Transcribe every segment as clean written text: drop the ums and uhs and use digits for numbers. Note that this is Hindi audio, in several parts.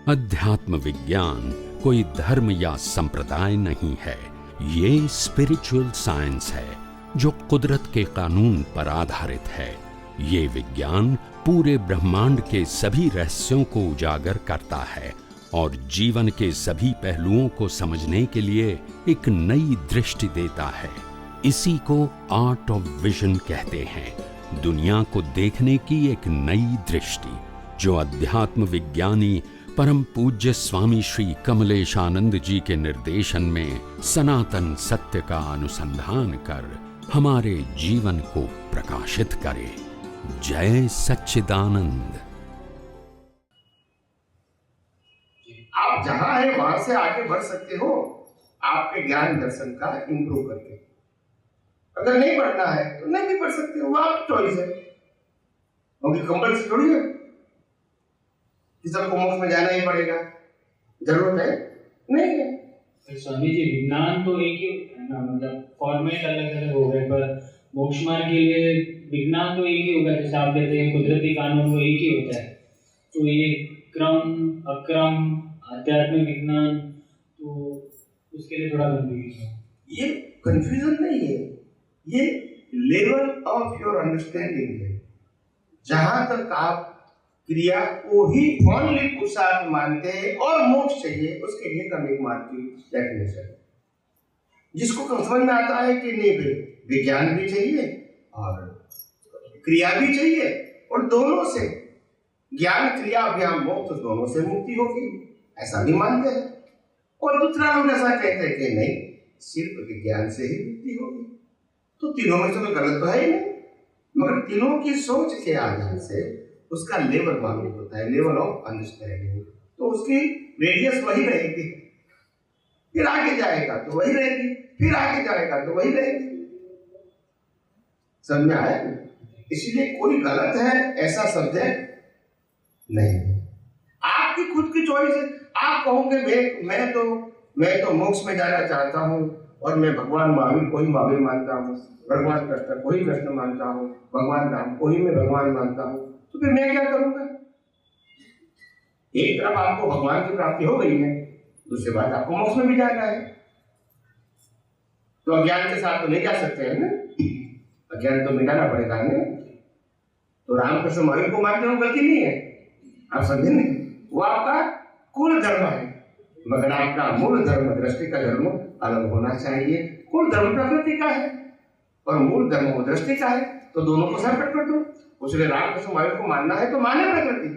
अध्यात्म विज्ञान कोई धर्म या संप्रदाय नहीं है, ये स्पिरिचुअल साइंस है जो कुदरत के कानून पर आधारित है। ये विज्ञान पूरे ब्रह्मांड के सभी रहस्यों को उजागर करता है और जीवन के सभी पहलुओं को समझने के लिए एक नई दृष्टि देता है। इसी को आर्ट ऑफ विजन कहते हैं, दुनिया को देखने की एक नई दृष्टि, जो अध्यात्म विज्ञानी परम पूज्य स्वामी श्री कमलेशानंद जी के निर्देशन में सनातन सत्य का अनुसंधान कर हमारे जीवन को प्रकाशित करे। जय सच्चिदानंद। आप जहां हैं वहां से आगे बढ़ सकते हो, आपके ज्ञान दर्शन का इंप्रूव करके। अगर नहीं पढ़ना है तो नहीं भी पढ़ सकते हो, वो आपकी चॉइस है, क्योंकि कंपल्सरी थोड़ी है कि सबको मोक्ष में जाना ही पड़ेगा। जरूरत है नहीं है। तो स्वामी जी, विज्ञान तो एक ही है ना, मतलब फॉर्मेट अलग अलग हो गए, पर मोक्ष मार्ग के लिए विज्ञान तो एक ही होगा। जैसे आप कहते हैं कुदरती कानून वो एक ही होता है, तो ये क्रम अक्रम आध्यात्मिक विज्ञान, तो उसके लिए थोड़ा कंफ्यूजन है। ये कंफ्यूजन नहीं है, ये लेवल ऑफ योर अंडरस्टैंडिंग है। जहां तक आप क्रिया को ही ओनली पुरुषार्थ मानते हैं और मोक्ष चाहिए, उसके लिए क्रमिक मार्ग की डेफिनेशन है। जिसको समझ में आता है कि नहीं भाई विज्ञान भी चाहिए और क्रिया भी चाहिए, और दोनों से ज्ञान क्रिया अभ्याम मोक्ष, दोनों से मुक्ति होगी, ऐसा भी मानते हैं। और दूसरा लोग ऐसा कहते हैं कि नहीं, सिर्फ विज्ञान से ही मुक्ति होगी। तो तीनों में से तो गलत तो है ही नहीं, मगर तीनों की सोच के आधार से उसका लेवल मालूम होता है, लेवल ऑफ अंडरस्टैंडिंग। तो उसकी रेडियस वही रहेगी, फिर आगे जाएगा तो वही रहेगी, फिर आगे जाएगा तो वही रहेगी। समझ में आया? इसलिए कोई गलत है ऐसा सब्जेक्ट नहीं, आपकी खुद की चॉइस है। आप कहोगे मैं तो मोक्ष में जाना चाहता हूँ और मैं भगवान महावीर को ही महावीर मानता हूँ, भगवान कृष्ण को ही कृष्ण मानता हूँ, भगवान राम को ही मैं भगवान मानता हूँ, तो फिर मैं क्या करूंगा? एक तरफ आपको भगवान की प्राप्ति हो गई है, दूसरी बात आपको मोक्ष में भी जाना है, तो अज्ञान के साथ तो नहीं जा सकते हैं ना, अज्ञान तो मिटाना पड़ेगा ना। तो रामकृष्ण महावीर को मानते हो गलती नहीं है, आप समझे नहीं, वो आपका कुल धर्म है, मगर आपका मूल धर्म दृष्टि का धर्म अलग होना चाहिए। कुल धर्म प्रकृति का है और मूल धर्म वो दृष्टि का है, तो दोनों को सेपरेट कर दो। उसने रामकृष्ण महावीर को मानना है तो माने प्रकृति,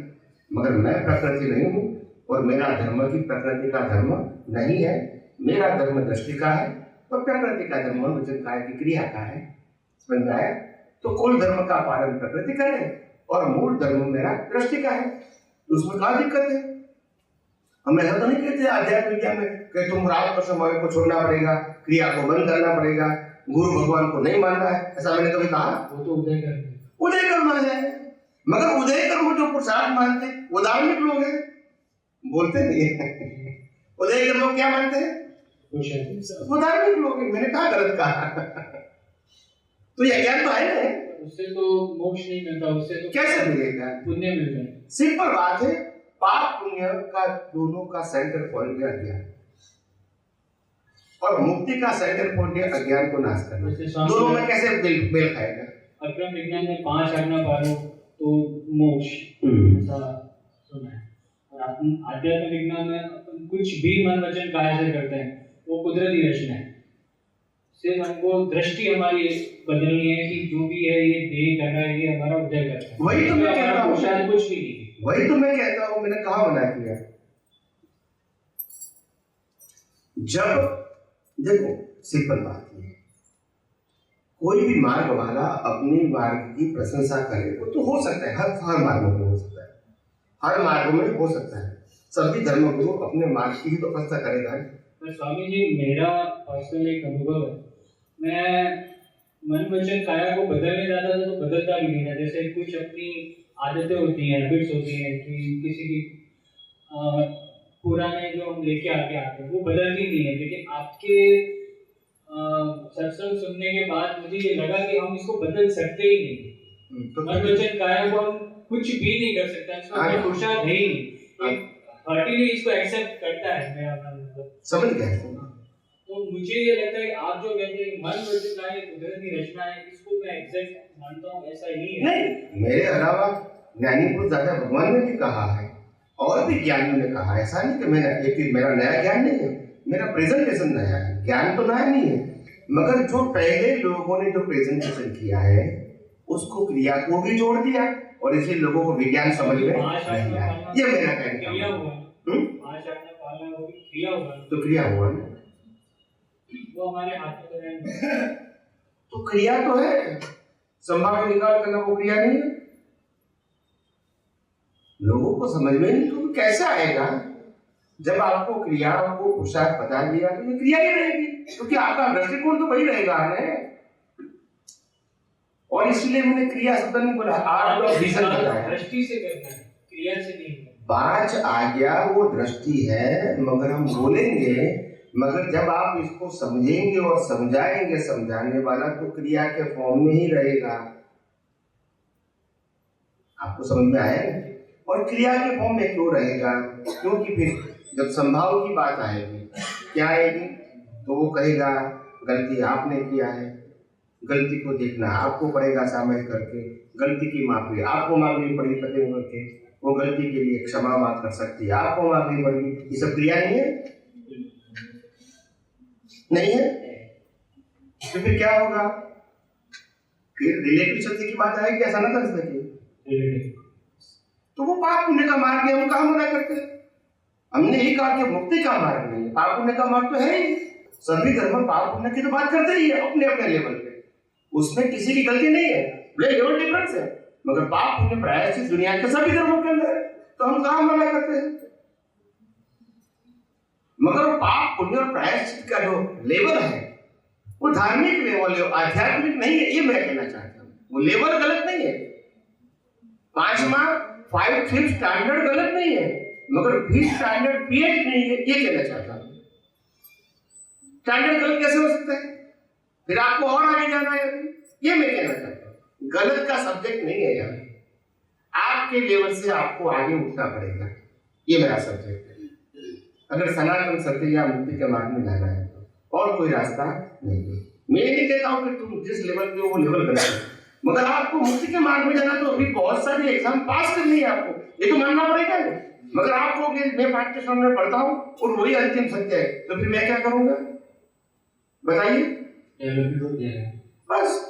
मगर मैं प्रकृति नहीं हूँ और मेरा धर्म की प्रकृति का धर्म नहीं है। मेरा धर्म दृष्टि का है और प्रकृति का धर्म वचन काय की क्रिया का है। समझ में आया? तो कुल धर्म का पालन प्रकृति करे और मूल धर्म मेरा दृष्टि का है, तो उसमें क्या दिक्कत है? हम ऐसा तो नहीं कहते आध्यात्मिक विज्ञान में कि तुम रामकृष्ण महावीर को छोड़ना पड़ेगा, क्रिया को बंद करना पड़ेगा, गुरु भगवान को नहीं मानना है, ऐसा मैंने कभी कहा? वो तो उदय कर्म है, मगर उदय कर्म जो पुरुषार्थ मानते वो धार्मिक लोग हैं, बोलते नहीं है। उदय कर्म क्या मानते हैं? वो धार्मिक लोग हैं। मैंने कहा गलत कहा? तो ये ज्ञान तो है ना, उससे तो मोक्ष नहीं मिलता, उससे तो कैसे मिलेगा? पुण्य मिलता है। सिंपल बात है, पाप पुण्य का दोनों का सेंटर पॉइंट है अज्ञान, और मुक्ति का सेंटर पॉइंट है अज्ञान को नाश करना। दोनों में कैसे मेल खाएगा? अक्रम विज्ञान में 5 आज्ञा पालो तो मोक्ष, ऐसा सुना है। और आध्यात्मिक विज्ञान में अपन कुछ भी मन वचन काया से करते हैं वो कुदरती रचना है। सिर्फ हमको दृष्टि हमारी बदलनी है कि जो भी है ये देह करना है, ये हमारा उदय करना है। वही तो मैं कहता हूँ, शायद कुछ भी नहीं। वही तो मैं कहता हूँ, मैंने कहा मना किया। जब देखो सिंपल बात है, कोई भी मार्ग वाला अपने मार्ग की प्रशंसा करे, वो तो हो सकता है, हर मार्गों में हो सकता है, हर मार्ग में हो सकता है। सभी धर्मगुरु अपने मार्ग की ही तो प्रशंसा करेगा। पर स्वामी जी, मेरा पर्सनल एक अनुभव है, मैं मन वचन काया को बदलने जाता था तो बदलता भी नहीं था। जैसे कुछ अपनी आदतें होती हैं, हैबिट्स होती हैं कि किसी की पुराने जो हम लेके आते हैं वो बदलती नहीं है, लेकिन आपके सत्संग सुनने के बाद मुझे ये लगा कि हम इसको बदल सकते ही नहीं। तो मन वचन काया को हम कुछ भी नहीं कर सकते, इसमें कोई पुरुषार्थ है ही नहीं। हर्टिली इसको एक्सेप्ट करता है, मेरा मतलब समझ गए? तो मुझे ये लगता है कि आप जो कहते हैं मन वचन का ये कुदरती रचना है, इसको मैं एग्जैक्ट मानता हूँ, ऐसा ही है। नहीं, मेरे अलावा ज्ञानी को ज्यादा भगवान ने भी कहा है और भी ज्ञानियों ने कहा है। ऐसा नहीं कि मेरा नया ज्ञान नहीं है, मेरा प्रेजेंटेशन नया है, ज्ञान तो नया नहीं है, मगर जो पहले लोगों ने जो प्रेजेंटेशन किया है उसको क्रिया को भी जोड़ दिया और इसलिए लोगों को विज्ञान समझ में नहीं आया। ये मेरा कहना है। तो क्रिया हुआ ना, वो हमारे हाथ में है। तो क्रिया तो है, संभाव निकाल करना वो क्रिया नहीं है। लोगों को समझ में नहीं तो कैसे आएगा? जब आपको क्रिया को पुरुषार्थ बता दिया तो ये क्रिया ही रहेगी, क्योंकि आपका दृष्टिकोण तो वही रहेगा ना। और इसलिए मैंने क्रिया शब्द नहीं बोला, आपको विजन बताया। दृष्टि से करना है, क्रिया से नहीं। 5 आज्ञा वो दृष्टि है, मगर हम बोलेंगे, मगर जब आप इसको समझेंगे और समझाएंगे समझाने वाला, तो क्रिया के फॉर्म में ही रहेगा। आपको समझ में आया? और क्रिया के फॉर्म में क्यों रहेगा? क्योंकि फिर जब संभाव की बात आएगी, क्या आएगी? तो वो कहेगा गलती आपने किया है, गलती को देखना आपको पड़ेगा, सामने करके गलती की माफी आपको मांगनी पड़ेगी, पते करके वो गलती के लिए क्षमा मांग कर सकती है, आपको मांगनी पड़ेगी। ये सब क्रिया नहीं है? नहीं है? तो फिर क्या होगा? फिर रिलेटिव शक्ति की बात आएगी, ऐसा ना कर सके। तो वो पाप पुण्य का मार्ग है, हम कहाँ मना करते हैं? हमने यही कहा कि मुक्ति का मार्ग नहीं है, पाप पुण्य का मार्ग तो है ही। सभी धर्म पाप पुण्य की तो बात करते ही है अपने अपने लेवल पे, उसमें किसी की गलती नहीं है, लेवल डिफरेंस है, मगर पाप पुण्य प्रायश्चित दुनिया के सभी धर्मों के अंदर है, तो हम कहाँ मना करते हैं? मगर पाप पुण्य और प्रायश्चित का जो लेवल है वो धार्मिक लेवल है, आध्यात्मिक नहीं है, ये मैं कहना चाहता हूँ। वो लेवल गलत नहीं है, 5th स्टैंडर्ड गलत नहीं है, मगर 5th स्टैंडर्ड पीएच नहीं है, ये कहना चाहता हूँ। स्टैंडर्ड गलत कैसे हो सकता है? फिर आपको और आगे जाना है, ये मैं कहना चाहता हूँ। गलत का सब्जेक्ट नहीं है यहाँ, आपके लेवल से आपको आगे उठना पड़ेगा, ये मेरा सब्जेक्ट है। अगर सनातन सत्य या मुक्ति के मार्ग में जाना है तो और कोई रास्ता नहीं है। मैं नहीं कहता हूँ कि तुम जिस लेवल पे हो वो लेवल गलत है, मगर आपको मुक्ति के मार्ग में जाना तो अभी बहुत सारी एग्जाम पास करनी है आपको, ये तो मानना पड़ेगा ना। मगर आपको मैं प्रैक्टिस में पढ़ता हूँ और वही अंतिम सत्य है, तो फिर मैं क्या करूंगा बताइए? बस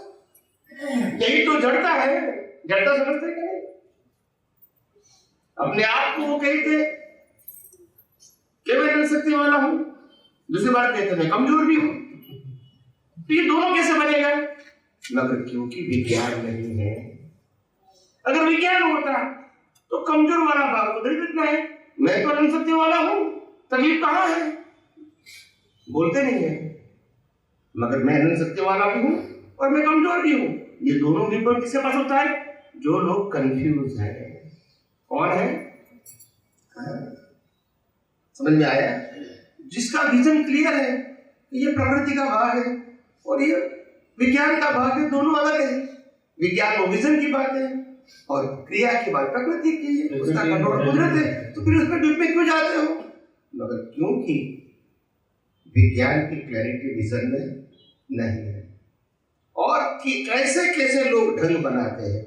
यही तो जड़ता है। जड़ता समझते कि नहीं? अपने आप को वो कहते कि मैं कर सकने वाला हूं, दूसरी बात कहते मैं कमजोर भी हूं, तो ये दोनों कैसे बनेगा? मगर क्योंकि विज्ञान नहीं है। अगर विज्ञान होता तो कमजोर वाला भाग उधर कितना है, मैं तो अनंत सत्य वाला हूं, तकलीफ कहां है? बोलते नहीं है, मगर मैं अनंत सत्य वाला भी हूं और मैं कमजोर भी हूं। ये दोनों विपरीत किसके पास होता है? जो लोग कंफ्यूज है। कौन है? समझ में आया? जिसका विजन क्लियर है, ये प्रकृति का भाग है और ये विज्ञान का भाग है, दोनों अलग है। विज्ञान वो विजन की बात है और क्रिया की बात प्रकृति की है, उसका कंट्रोल कुदरत है, तो फिर उसमें डीप में क्यों जाते हो? मगर क्योंकि विज्ञान की क्लैरिटी विजन में नहीं है। और कि कैसे कैसे लोग ढंग बनाते हैं।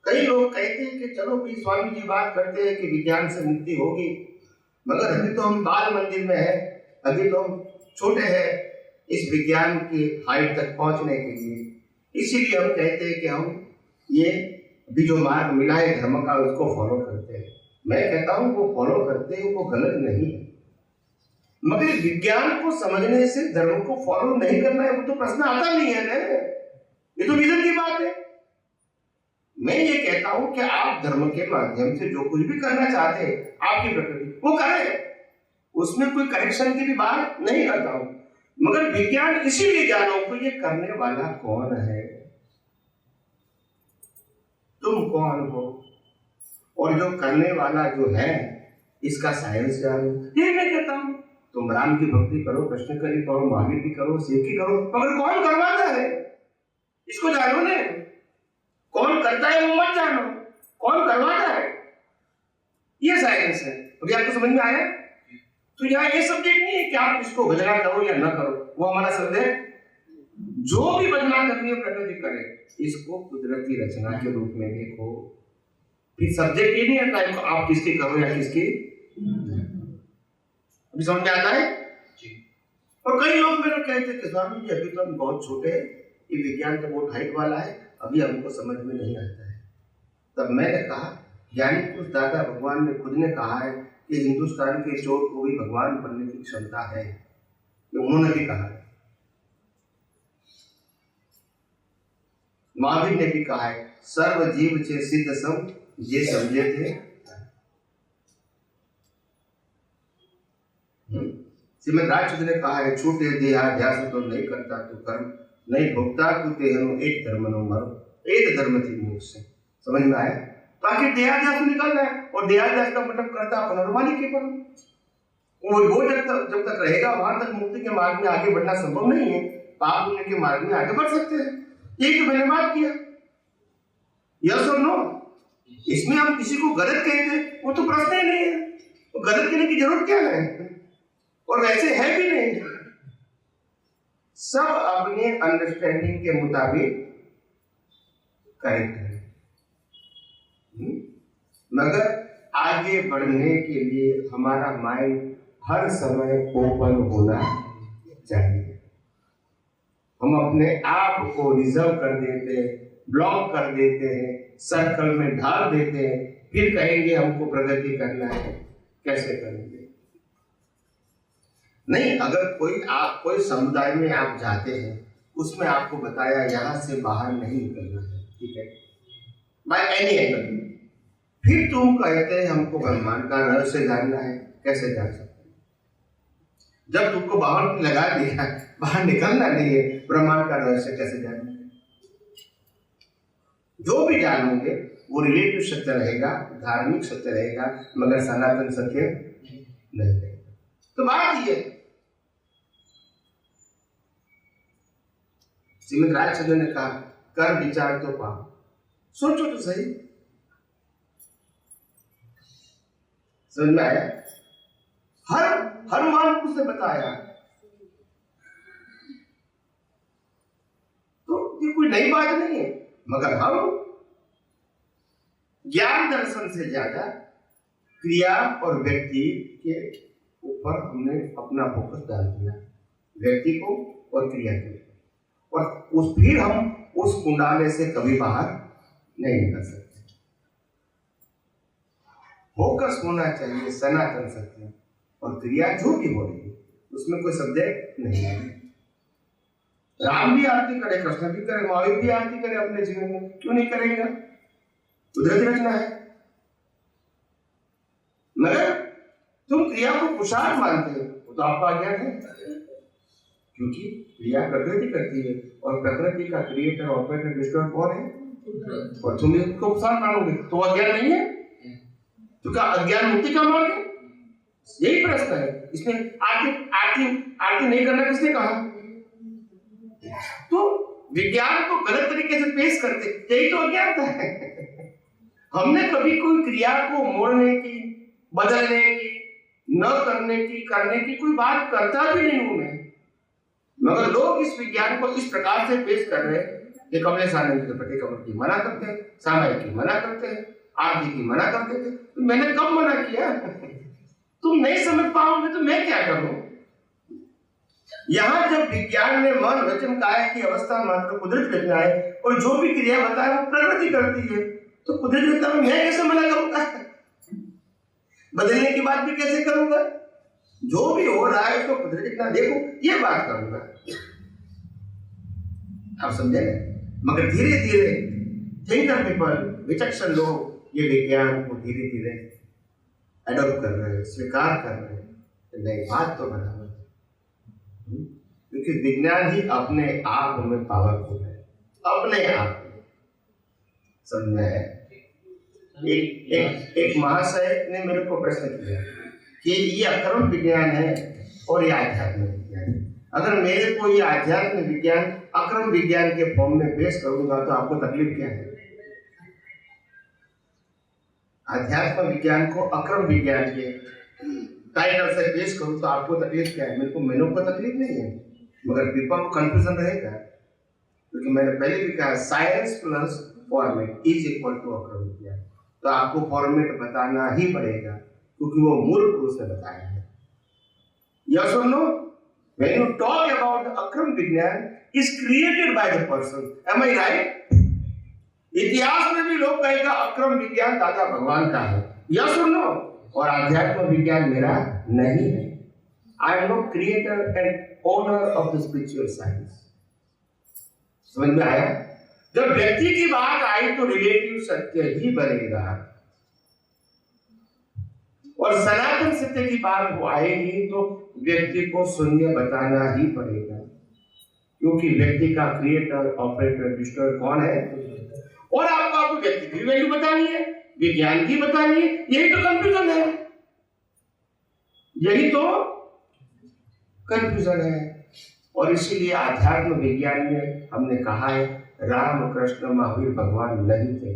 कई लोग कहते हैं कि चलो भी स्वामी जी बात करते हैं कि विज्ञान से मुक्ति होगी, मगर अभी तो हम बाल मंदिर में है, अभी तो हम छोटे हैं इस विज्ञान की हाइट तक पहुंचने के लिए। इसीलिए हम कहते हैं कि हम ये अभी जो मार्ग मिला है धर्म का उसको फॉलो करते हैं। मैं कहता हूँ वो फॉलो करते हैं वो गलत नहीं है, मगर विज्ञान को समझने से धर्म को फॉलो नहीं करना है वो तो प्रश्न आता नहीं है ना, ये तो विजन की बात है। मैं ये कहता हूं कि आप धर्म के माध्यम से जो कुछ भी करना चाहते हैं आपकी प्रकृति वो करें, उसमें कोई करेक्शन की भी बात नहीं करता हूं, मगर विज्ञान इसीलिए जानो तो ये करने वाला कौन है, तुम कौन हो, और जो करने वाला जो है इसका साइंस जानो। ये मैं कहता हूं तुम राम की भक्ति करो, कृष्ण की करो, महावीर की करो, शिव की करो, मगर कौन करवाता है इसको जानो ने। कौन करता है वो मत जानो, कौन करवाता है ये साइंस है। अभी आपको समझ में आया? तो यहाँ ये सब्जेक्ट नहीं है कि आप इसको भजना करो या ना करो, वो हमारा सब्जेक्ट जो भी भजना करनी है प्रकृति करे, इसको कुदरती रचना के रूप में देखो। फिर सब्जेक्ट ये नहीं आता है आप किसकी करो या किसकी। अभी समझ में आता है? और कई लोग मेरे कहते हैं कि स्वामी जी अभी तो हम बहुत छोटे हैं, ये विज्ञान तो बहुत हाइट वाला है, अभी हमको समझ में नहीं आता है। तब मैंने कहा यानी कुछ दादा भगवान ने खुद ने कहा है कि हिंदुस्तान के चोर को भी भगवान बनने की क्षमता है, ये उन्होंने भी कहा है। महावीर ने भी कहा है सर्व जीव छे सिद्ध सम ये समझे थे। श्रीमद राजचंद्र ने कहा है छूटे देहाध्यास तो नहीं करता तू कर्म, नहीं भोगता तू तेहनु एक धर्म नो मरो, एक धर्म थी मोक्ष। समझ में आया? तो आखिर देहाध्यास निकालना है, और देहाध्यास का मतलब करता पुनर्वाणी के पर वो जब तक रहेगा वहां तक मुक्ति के मार्ग में आगे बढ़ना संभव नहीं है। पाप पुण्य के मार्ग में आगे बढ़ सकते हैं, यही तो मैंने बात किया। यस और नो? इसमें हम किसी को गलत कहते हैं वो तो प्रश्न ही नहीं है, तो गलत कहने की जरूरत क्या है? और वैसे है भी नहीं, सब अपने अंडरस्टैंडिंग के मुताबिक करेक्ट है। मगर आगे बढ़ने के लिए हमारा माइंड हर समय ओपन होना चाहिए। हम अपने आप को रिजर्व कर देते हैं, ब्लॉक कर देते हैं, सर्कल में ढाल देते हैं, फिर कहेंगे हमको प्रगति करना है। कैसे करेंगे? नहीं, अगर कोई समुदाय में आप जाते हैं, उसमें आपको बताया यहाँ से बाहर नहीं निकलना है, ठीक है, बाय एनी एंगल, फिर तुम कहते हैं हमको ब्रह्मांड का रहस्य जानना है। कैसे जान सकते हैं? जब तुमको बाहर लगा दिया, बाहर निकलना नहीं है, ब्रह्मांड का रहस्य कैसे जानना है? जो भी जानोगे वो रिलेटिव सत्य रहेगा, धार्मिक सत्य रहेगा, मगर सनातन सत्य नहीं रहेगा। तो बात ये श्रीमद राजचंद्र ने कहा कर विचार तो पाओ, सोचो तो सही। समझ में आया? हर महापुरुष ने बताया, तो ये कोई नई बात नहीं है। मगर हम ज्ञान दर्शन से ज्यादा क्रिया और व्यक्ति के ऊपर हमने अपना फोकस डाल दिया, व्यक्ति को और क्रिया को, और फिर हम उस कुंडाले से कभी बाहर नहीं निकल सकते। फोकस होना चाहिए सनातन सत्य, और क्रिया जो भी हो रही है उसमें कोई सब्जेक्ट नहीं है। राम भी आरती करे, कृष्ण भी करे, महावीर भी आरती करे अपने जीवन में, क्यों नहीं करेगा? कुदरती रचना है। मगर तुम क्रिया को पुरुषार्थ मानते हो, वो तो आपका अज्ञान है, क्योंकि क्रिया प्रकृति करती है, और प्रकृति का क्रिएटर ऑपरेटर डिस्ट्रॉयर कौन है? और तुम इसको पुरुषार्थ मानोगे तो अज्ञान नहीं है? तो क्या अज्ञान मुक्ति का मार्ग है? यही प्रश्न है। इसमें आरती नहीं करना किसने कहा? तो विज्ञान को गलत तरीके से पेश करते, यही तो अज्ञानता है। हमने कभी कोई क्रिया को मोड़ने की, बदलने की, न करने की कोई बात करता भी नहीं हूं मैं। मगर लोग इस विज्ञान को इस प्रकार से पेश कर रहे हैं कि कमलेश आनंद त्रिपाठी कमल की मना करते हैं, सामायिक की मना करते हैं, आरती की मना करते थे। तो मैंने कब मना किया? तुम नहीं समझ पाओगे तो मैं क्या करूं? यहाँ जब विज्ञान ने मन वचन काया की अवस्था मात्र कुदरत रचना है, और जो भी क्रिया बताए वो प्रकृति करती है, तो कुदरत रचना में मैं कैसे मना करूंगा? बदलने की बात भी कैसे करूंगा? जो भी हो रहा है उसको कुदरत रचना देखो, ये बात करूंगा। आप समझे? मगर धीरे धीरे थिंकर पीपल, विचक्षण लोग ये विज्ञान को धीरे धीरे एडॉप्ट कर रहे हैं, स्वीकार कर रहे हैं। नहीं, बात तो बराबर है, क्योंकि विज्ञान ही अपने आप में पावरफुल है, अपने आप में। समझ में है? एक महाशय ने मेरे को प्रश्न किया कि ये अक्रम विज्ञान है और ये आध्यात्मिक विज्ञान है। अगर मेरे को ये आध्यात्मिक विज्ञान अक्रम विज्ञान के फॉर्म में पेश करूंगा तो आपको तकलीफ क्या है? अध्यात्म विज्ञान को अक्रम विज्ञान के टाइटल से पेश करूं तो आपको तकलीफ क्या है? मेरे को तकलीफ नहीं है, मगर पीपल को कंफ्यूजन रहेगा, क्योंकि मैंने पहले भी कहा science plus format is equal to Akram Vigyan. तो आपको फॉर्मेट बताना ही पड़ेगा, क्योंकि वो मूल पुरुष ने बताया है। यस और no? When you talk about Akram Vigyan is created by the person, am I right? इतिहास में भी लोग कहेगा अक्रम विज्ञान दादा भगवान का है, यस और नो? और आध्यात्म विज्ञान मेरा नहीं है। I am not creator and owner of the spiritual science. समझ में आया? जब व्यक्ति की बात आई तो रिलेटिव सत्य ही बनेगा, और सनातन सत्य की बात वो आएगी तो व्यक्ति को शून्य बताना ही पड़ेगा, क्योंकि व्यक्ति का क्रिएटर, ऑपरेटर, डिस्ट्रॉयर कौन है? और आपको व्यक्ति की वैल्यू बतानी है, विज्ञान की बतानी है। यही तो कंफ्यूजन है, यही तो कंफ्यूजन है। और इसीलिए आध्यात्म विज्ञान में हमने कहा है राम कृष्ण महावीर भगवान नहीं थे।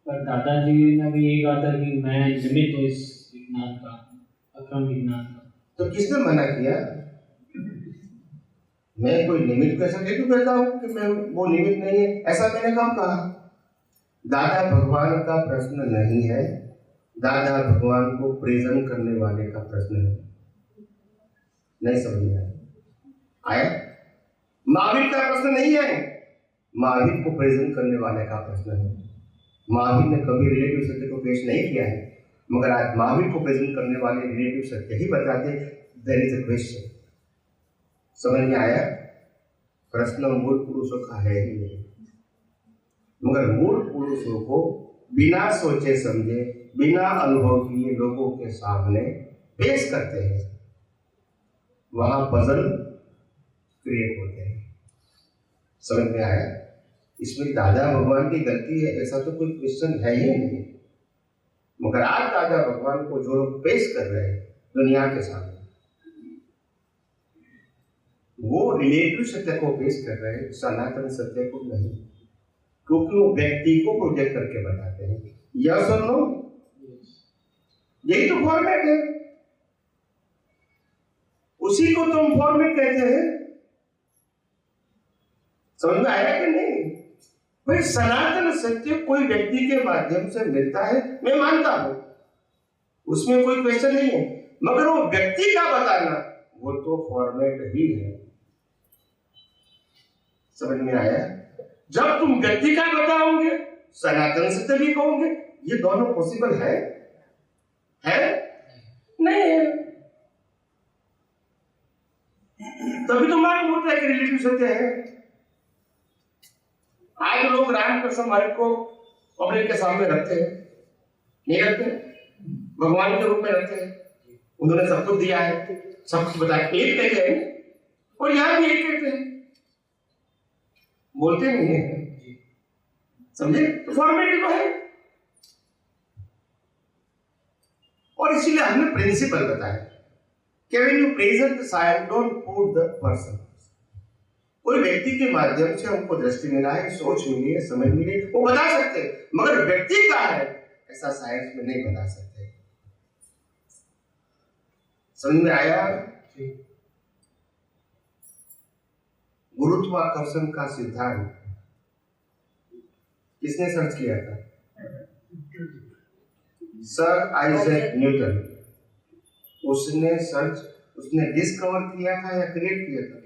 पर दादाजी ने भी यही कहा था कि मैं निमित्त हूँ इस विज्ञान का, अक्रम विज्ञान का। तो किसने मना किया? मैं कोई निमित्त कैसा कहता हूँ कि मैं वो निमित्त नहीं है? ऐसा मैंने कब कहा? दादा भगवान का प्रश्न नहीं है, दादा भगवान को प्रेजेंट करने वाले का प्रश्न है। नहीं समझ में आया? महावीर का प्रश्न नहीं है, महावीर को प्रेजेंट करने वाले का प्रश्न है। महावीर ने कभी रिलेटिव सत्य को पेश नहीं किया है, मगर आज महावीर को प्रेजेंट करने वाले रिलेटिव सत्य ही बताते। There is a question. समझ में आया? प्रश्न मूल पुरुषों का है ही नहीं, मगर मूल पुरुषों को बिना सोचे समझे, बिना अनुभव किए लोगों के सामने पेश करते हैं, वहां पजल क्रिएट होते हैं। समझ में आया? इसमें दादा भगवान की गलती है ऐसा तो कोई क्वेश्चन है ही नहीं, मगर आज दादा भगवान को जो लोग पेश कर रहे हैं दुनिया के सामने, वो रिलेटिव सत्य को पेश कर रहे हैं, सनातन सत्य को नहीं, क्योंकि वो व्यक्ति को प्रोजेक्ट करके बताते हैं। यस और नो? यही तो फॉर्मेट है, उसी को तुम फॉर्मेट कहते हैं। समझ में आया कि नहीं? भाई सनातन सत्य कोई व्यक्ति के माध्यम से मिलता है, मैं मानता हूं, उसमें कोई क्वेश्चन नहीं है, मगर वो व्यक्ति का बताना वो तो फॉर्मेट ही है। समझ में आया? जब तुम व्यक्ति का बताओगे सनातन सत्य भी कहोगे, ये दोनों पॉसिबल है? नहीं है। तभी तो मालूम होता है कि रिलेटिव सत्य है। आज लोग रामकृष्ण महावीर को पब्लिक के सामने रखते हैं, नहीं रखते? भगवान के रूप में रखते हैं। उन्होंने सब कुछ दिया है, सब कुछ बताया, एक कहते हैं, और यहां भी एक कहते हैं, बोलते नहीं है। समझे? फॉर्मेलिटी तो है। और इसीलिए हमने प्रिंसिपल बताया कि when you present the science don't put the person. कोई व्यक्ति के माध्यम से हमको दृष्टि मिला है, सोच मिली है, समझ मिली है, वो बता सकते हैं, मगर व्यक्ति का है ऐसा साइंस में नहीं बता सकते। समझ में आया? गुरुत्वाकर्षण का सिद्धांत किसने सर्च किया था? Sir Isaac Newton. उसने डिस्कवर किया था या क्रिएट किया था?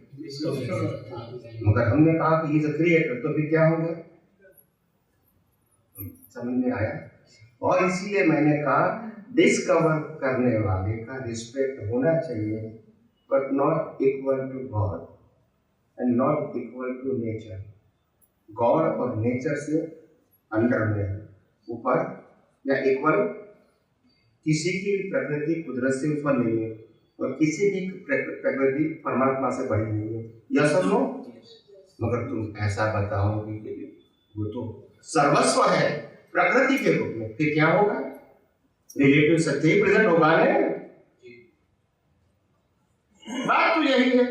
मगर हमने कहा कि इज अ क्रिएटर, तो फिर क्या हो गया? समझ में आया? और इसीलिए मैंने कहा डिस्कवर करने वाले का रिस्पेक्ट होना चाहिए, but not equal to God and not equal to nature. God और नेचर से अंडर में, ऊपर या इक्वल, किसी की भी प्रकृति कुदरत से ऊपर नहीं है और किसी भी प्रकृति परमात्मा से बड़ी नहीं है। यह सब लो, मगर तुम ऐसा बताओगे कि वो तो सर्वस्व है प्रकृति के रूप में, फिर क्या होगा? रिलेटिव सत्य ही प्रेजेंट होगा। बात तो यही है।